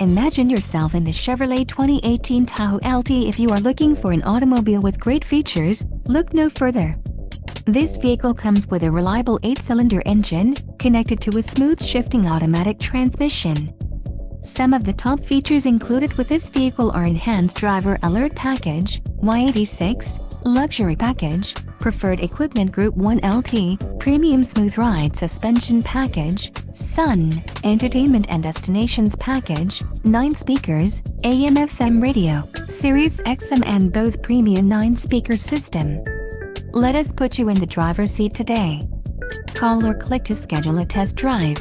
Imagine yourself in the Chevrolet 2018 Tahoe LT. If you are looking for an automobile with great features, look no further. This vehicle comes with a reliable 8-cylinder engine, connected to a smooth shifting automatic transmission. Some of the top features included with this vehicle are Enhanced Driver Alert Package, Y86, Luxury Package, Preferred Equipment Group 1 LT, Premium Smooth Ride Suspension Package, Sun, Entertainment and Destinations Package, 9 speakers, AM/FM radio, Sirius XM and Bose Premium 9-speaker system. Let us put you in the driver's seat today. Call or click to schedule a test drive.